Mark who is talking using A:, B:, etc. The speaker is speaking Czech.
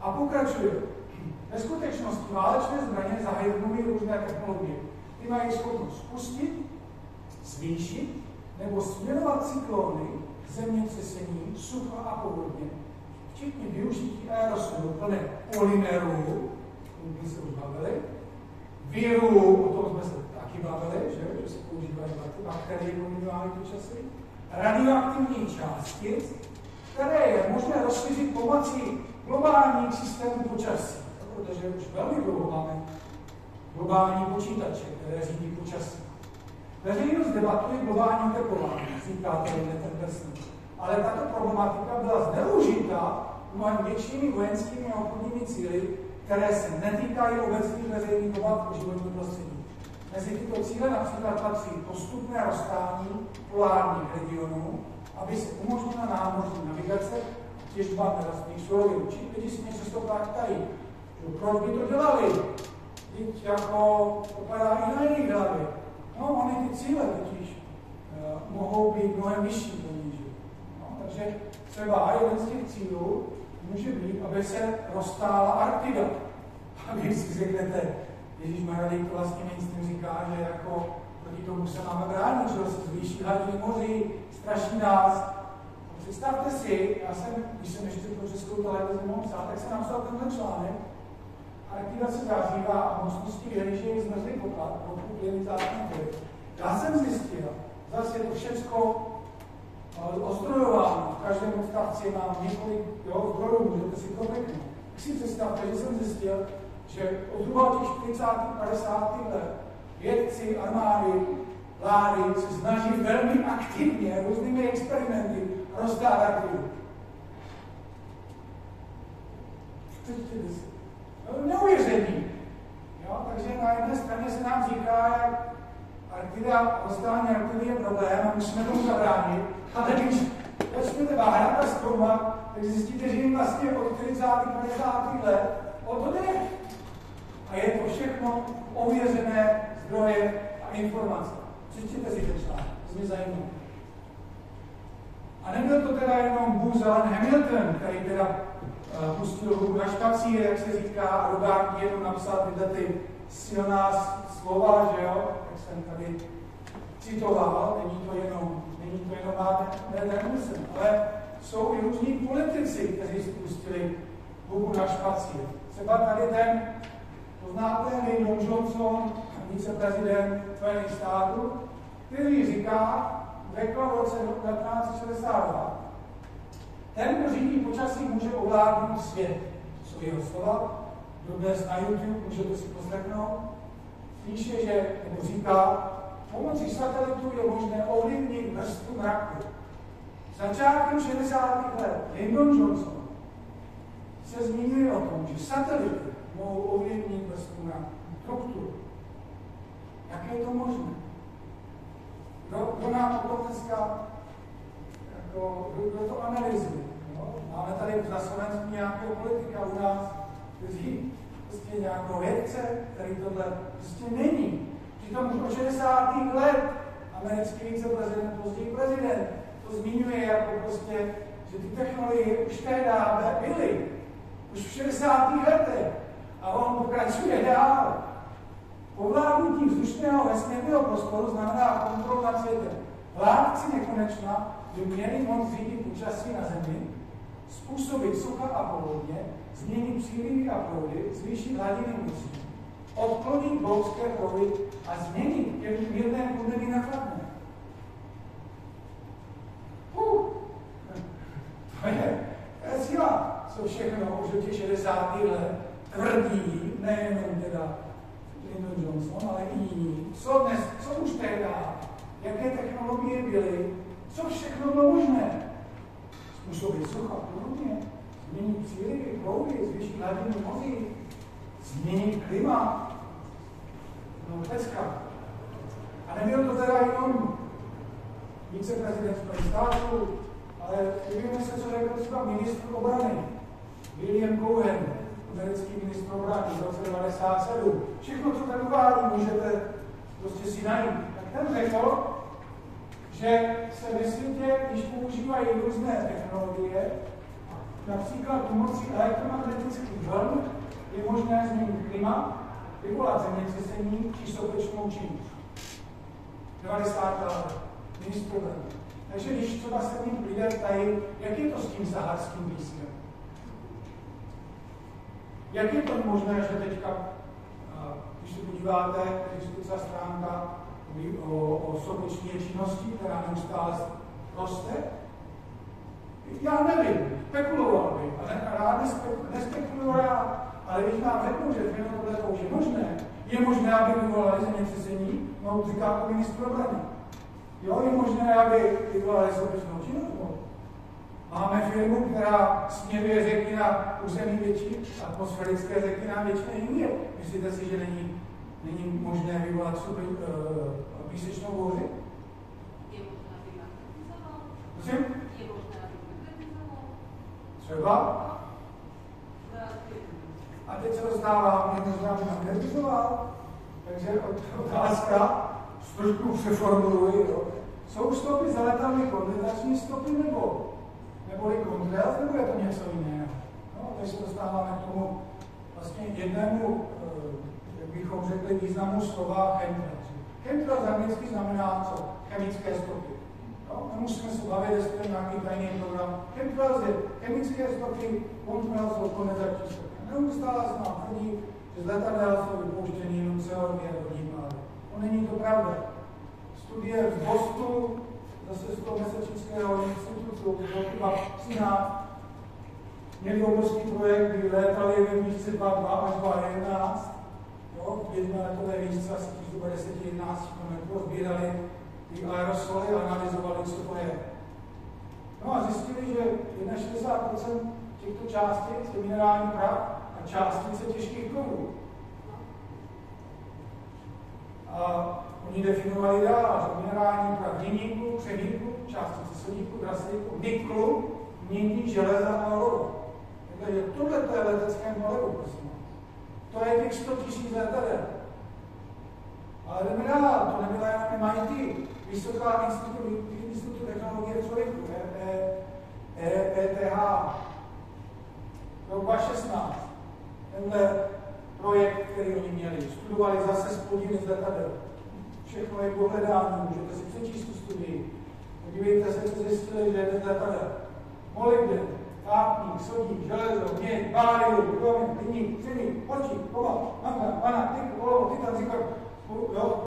A: A pokračuje. Ve skutečnosti válečné zbraně zahrnují různé technologie. Ty mají schopnost spustit, zvýšit nebo směrovat cyklony, zemětřesení, sucha a povodně, včetně využití aerosolů plné polymerů, o se už bavili, virů, o tom jsme se taky bavili, že se používají bakterie v minimální počasí, radioaktivních částic, které je možné rozšířit pomocí globálních systémů počasí. Protože už velmi dlouho máme globální počítače, které řídí počasí. Veřejnost debatuje globální oteplování, říká ten Besson. Ale tato problematika byla zneužita mnohem většími vojenskými a obchodními cíli, které se netýkají obecných veřejných obav o životní prostředí. Mezi tyto cíle například patří postupné roztání polárních regionů, aby se umožnila námořní navigace a těžba nerostných surovin. Lidi si mě často ptají, proč by to dělali? Teď jako to padá i na jejich hlavě. No, ony ty cíle totiž mohou být mnohem vyšší poníže. No, takže třeba jeden z těch cílů může být, aby se roztála Arktida. A vy si řeknete, ježišmarja, to vlastně mainstream říká, že jako proti tomu se máme bránit, že se zvýší hladiny moří, straší nás. Představte si, když jsem ještě pro Českou televizi mohl psát, tak jsem napsal tenhle článek. Arktida se zahřívá a mocnosti vyhlížejí zmrzlý poklad, pokud ionizátorní poli. Já jsem zjistil, zase je to všechno ozdrojováno. V každém odstavci mám několik zdrojů, můžete si to řeknout. Tak si představte, že jsem zjistil, že od zhruba těch 40. 50. let vědci, armády, vlády se snaží velmi aktivně různými experimenty roztát Arktidu. Přečtěte si. Neuvěření. Takže na jedné straně se nám říká, jak Arktida, rozstání Arktidy je problém a musíme tomu zabránit. Ale když začnete váhat a zkoumat, tak zjistíte, že jim vlastně od 40. 50. let o to jde. A je to všechno ověřené zdroje a informace. Přečtěte si ten článek, to mě zajímá. A nebyl to teda jenom Buzz Allen Hamilton, který teda pustil ruku na špacír, jak se říká, a Rogán jenom napsal tyhle ty silná slova, že jo, jak jsem tady citoval, není to jenom Hamilton, ale jsou i různí politici, kteří spustili ruku na špacír. Třeba tady ten, poznáte, Lyndon Johnson, viceprezident Spojených států, který řekl v roce 1962, ten, kdo řídí počasí, může ovládnout svět. To jsou jeho slova. Dodnes na YouTube můžete si poslechnout. Píše, že, nebo říká, pomocí satelitu je možné ovlivnit vrstvu mraku. Začátkem 60. let Lyndon Johnson se zmiňuje o tom, že satelity mohou ovlivnit vrstvu mraku. Strukturu. Jak je to možné? Kdo nám o tom dneska kdo to analyzuje? No? Máme tady na Slovensku nějakého politika u nás, kteří prostě nějakého vědce, který tohle prostě není. Přitom už od 60. let americký viceprezident, později prezident, to zmiňuje jako prostě, že ty technologie už tehdy byly. Už v 60. letech. A on pokračuje dál. Ovládnutí vzdušného vesmírného prostoru znamená kontrolu nad světem. Vládci nekonečna by měli moc řídit počasí na Zemi, způsobit sucha a povodně, změnit přílivy a proudy, zvýšit hladiny moří, odklonit bouřské proudy a změnit mírné průmeny na chladné. To je síla, co všechno už od těch 60. let tvrdí, nejenom teda Lyndon Johnson, ale i jiní. Co už tehdy, jaké technologie byly, co všechno bylo možné. Způsobit sucha, podobně, změnit přílivy, proudy, zvýšit hladinu moří, změnit klima. No, pecka. A nebyl to teda jenom viceprezident Spojených států, ale uvědomíme se, co řekl třeba ministr obrany, William Cohen, americký ministr obrany v roce 1997. Všechno, co tady uvádí, můžete prostě si najít. Tak ten řekl, že se ve světě, když používají různé technologie, například pomocí elektromagnetických vln je možné změnit klima, vyvolat zemětřesení či sopečnou činnost. 90. let. Není problém. Takže když třeba se mít lidé ptají, jak je to s tím saharským pískem? Jak je to možné, že teďka, když se podíváte, existující stránka o sobeční činnosti, která neustále roste, já nevím, spekuloval bych, ale rád nespekuluji rád, ale když nám řeknou, že tohle je možné, je možné, aby vyvolali zemětřesení, no říká to ministr obrany. Jo, je možné, aby vyvolali sobečnou činnost. Máme firmu, která směruje řeky na území větší, atmosférické řeky na většině jiné. Myslíte si, že není možné vyvolat písečnou bouři?
B: Je možné, aby magnetizoval?
A: Prosím?
B: Je možné, aby magnetizoval?
A: Třeba? A teď se dostávám, je možná, aby magnetizoval. Takže otázka, trošku přeformuluji, jo. Jsou stopy za letami kondenzační stopy neboli kontrails, nebo je to něco jiného? No, teď se dostáváme k tomu vlastně jednému, jak bychom řekli, významu slova chemtrails. Chemtrails anglicky znamená co? Chemické stopy. No, nemusíme se bavit, jestli to je nějaký tajný program. Chemtrails je chemické stopy, kontrails jsou kondenzační stopy. Neustále se nám tvrdí, že z letadel jsou vypouštěny jenom CO2 vodík, ale to není to pravda. Studie z Bostonu, zase z toho Massachusettského institutu, roku 2013, měli obrovský projekt, kdy létali ve výšce 2,2 až 2,11, v jedné letové výšce asi 10-11 km, sbírali ty aerosoly a analyzovali, co to je. No a zjistili, že 61% těchto částic je minerální prach a částice těžkých kovů. A oni definovali dál, že minerální prach hliníku, křemíku, částice sodíku, draslíku, niklu, mění železa a olovu. Takže tohle je letecké moleku, prosím. To je těch 100 000 letadel. Ale jdeme dál, to nebyla jenom MIT, Vysoká institut technologie v člověku, ETH, rok 2016. Tenhle projekt, který oni měli, studovali zase spodiny z letadel. Všechno je pohledání, můžete si přečíst tu studii. Podívejte se, co zjistili, že je z letadel. Molybden, vápník, sodík, železo, měď, bárium, chromin, hliník, křemík, očík, kobalt, mangan, vanák, nikl, olovo, titan, zikor, jo,